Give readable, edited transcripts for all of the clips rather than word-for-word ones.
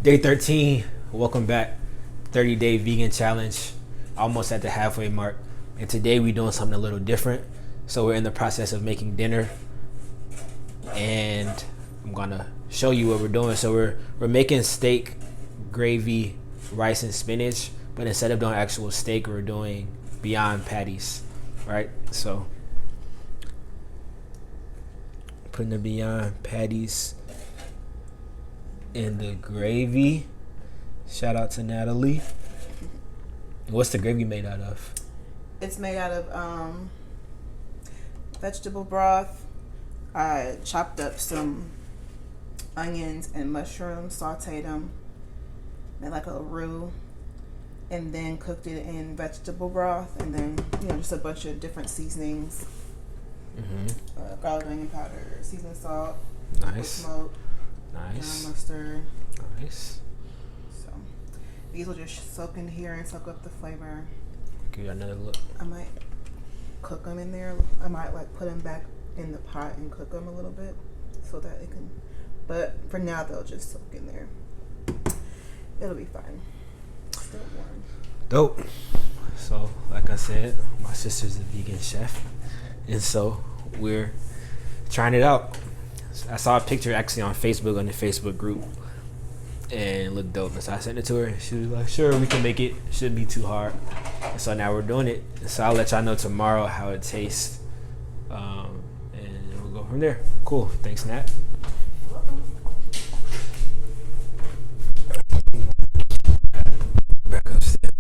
Day 13, welcome back. 30-day vegan challenge, almost at the halfway mark. And today we're doing something a little different. So we're in the process of making dinner, and I'm gonna show you what we're doing. So we're making steak, gravy, rice, and spinach. But instead of doing actual steak, we're doing Beyond patties, right? So putting the Beyond patties in the gravy. Shout out to Natalie. What's the gravy made out of? It's made out of vegetable broth. I chopped up some onions and mushrooms, sauteed them, made like a roux, and then cooked it in vegetable broth, and then just a bunch of different seasonings. Garlic, onion powder, seasoned salt, Nice. smoke, Nice. mustard. Nice. So these will just soak in here and soak up the flavor. Give you another look. I might cook them in there. I might put them back in the pot and cook them a little bit so that it can. But for now, they'll just soak in there. It'll be fine. Still warm. Dope. So, like I said, my sister's a vegan chef, and so we're trying it out. I saw a picture actually on Facebook, on the Facebook group, and it looked dope. And so I sent it to her, and she was like, "Sure, we can make it. Shouldn't be too hard." And so now we're doing it. So I'll let y'all know tomorrow how it tastes, and we'll go from there. Cool. Thanks, Nat. Back upstairs.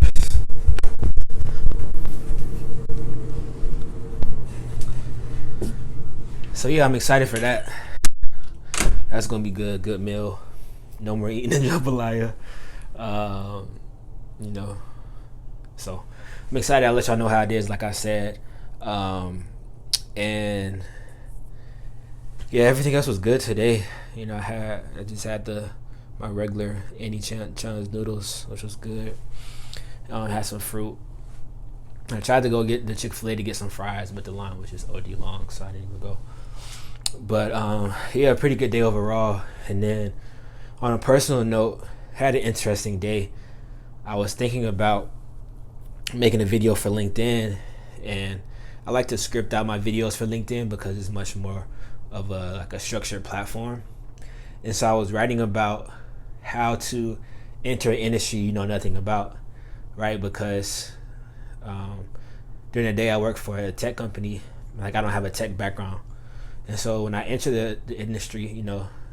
So yeah, I'm excited for that. That's gonna be good. Good meal. No more eating in jambalaya. So I'm excited. I'll let y'all know how it is, like I said. And yeah, everything else was good today. I just had my regular Annie Chan's noodles, which was good. Had some fruit. I tried to go get the Chick-fil-A to get some fries, but the line was just OD long, so I didn't even go. But yeah, pretty good day overall. And then on a personal note, had an interesting day. I was thinking about making a video for LinkedIn, and I like to script out my videos for LinkedIn because it's much more of a structured platform. And so I was writing about how to enter an industry you know nothing about, right? Because during the day I work for a tech company, I don't have a tech background. And so when I entered the industry,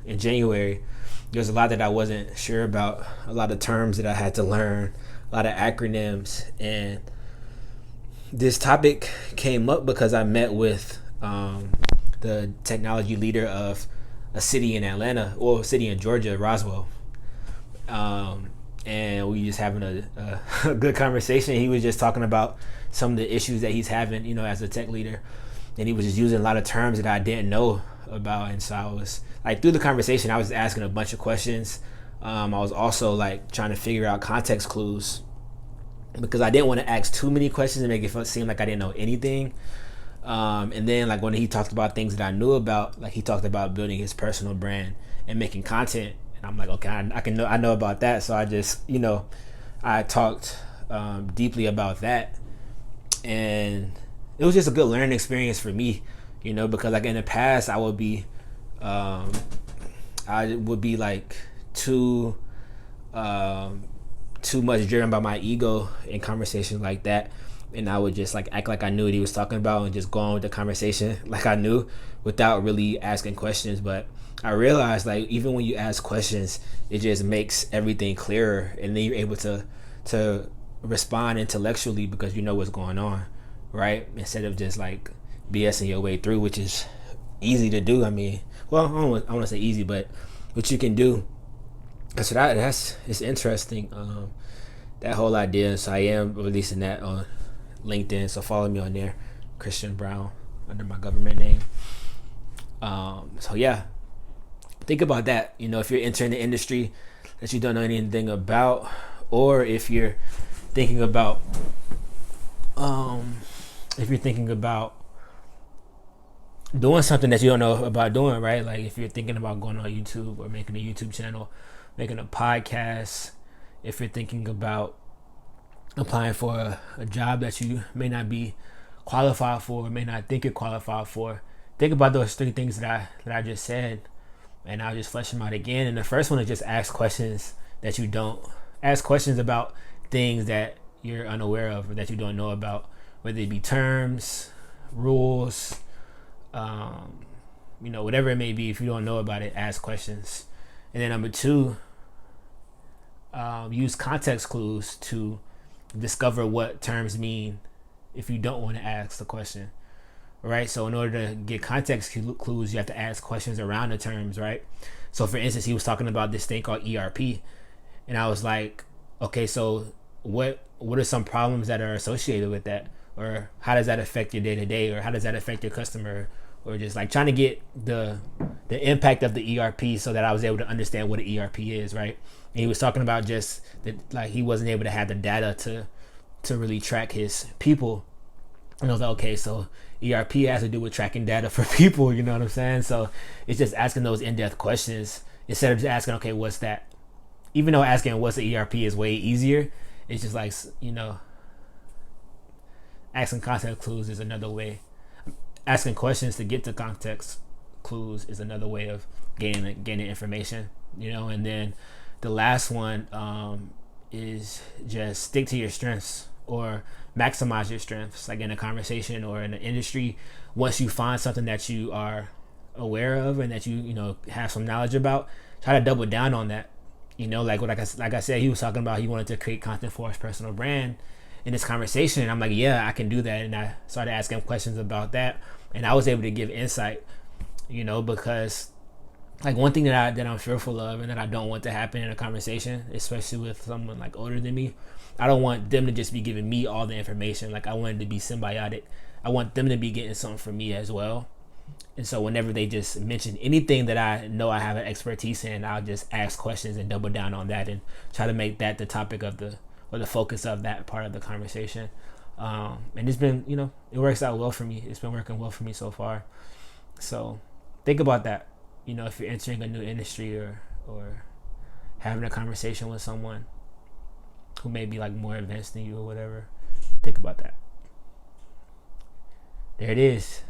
in January, there's a lot that I wasn't sure about, a lot of terms that I had to learn, a lot of acronyms. And this topic came up because I met with the technology leader of a city in Atlanta, or a city in Georgia, Roswell. And we just having a good conversation. He was just talking about some of the issues that he's having, as a tech leader. And he was just using a lot of terms that I didn't know about. And so I was through the conversation, I was asking a bunch of questions. I was also trying to figure out context clues, because I didn't want to ask too many questions and make it seem like I didn't know anything. And then when he talked about things that I knew about, he talked about building his personal brand and making content. And I'm like, okay, I know about that. So I just, I talked deeply about that. And it was just a good learning experience for me, because in the past I would be too much driven by my ego in conversations like that, and I would just act like I knew what he was talking about and just go on with the conversation like I knew, without really asking questions. But I realized even when you ask questions, it just makes everything clearer, and then you're able to respond intellectually because you know what's going on, right? Instead of just BSing your way through, which is easy to do. I don't want to say easy, but what you can do. So it's interesting, that whole idea. So I am releasing that on LinkedIn, so follow me on there, Christian Brown, under my government name. So yeah, think about that. If you're entering the industry that you don't know anything about, or if you're thinking about doing something that you don't know about doing, right? If you're thinking about going on YouTube or making a YouTube channel, making a podcast, if you're thinking about applying for a job that you may not be qualified for, may not think you're qualified for, think about those three things that I just said, and I'll just flesh them out again. And the first one is just ask questions that you don't ask questions about things that you're unaware of or that you don't know about, whether it be terms, rules, whatever it may be. If you don't know about it, ask questions. And then number two, use context clues to discover what terms mean if you don't want to ask the question, right? So in order to get context clues, you have to ask questions around the terms, right? So for instance, he was talking about this thing called ERP, and I was like, okay, so what are some problems that are associated with that, or how does that affect your day to day, or how does that affect your customer, or just like trying to get the impact of the ERP so that I was able to understand what an ERP is, right? And he was talking about just that, like, he wasn't able to have the data to really track his people. And I was like, okay, so ERP has to do with tracking data for people, you know what I'm saying? So it's just asking those in-depth questions instead of just asking, okay, what's that? Even though asking what's the ERP is way easier, it's just like, asking context clues is another way. Asking questions to get to context clues is another way of gaining information, And then the last one is just stick to your strengths or maximize your strengths. Like in a conversation or in an industry, once you find something that you are aware of and that you have some knowledge about, try to double down on that. Like I said, he was talking about he wanted to create content for his personal brand in this conversation, and I'm like, yeah, I can do that. And I started asking questions about that, and I was able to give insight, because like one thing that I'm fearful of and that I don't want to happen in a conversation, especially with someone like older than me, I don't want them to just be giving me all the information. Like I want it to be symbiotic. I want them to be getting something from me as well. And so whenever they just mention anything that I know I have an expertise in, I'll just ask questions and double down on that and try to make that the topic of the focus of that part of the conversation. And it's been, it works out well for me. It's been working well for me so far. So think about that. If you're entering a new industry or having a conversation with someone who may be like more advanced than you or whatever, think about that. There it is.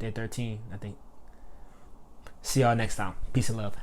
Day 13, I think. See y'all next time. Peace and love.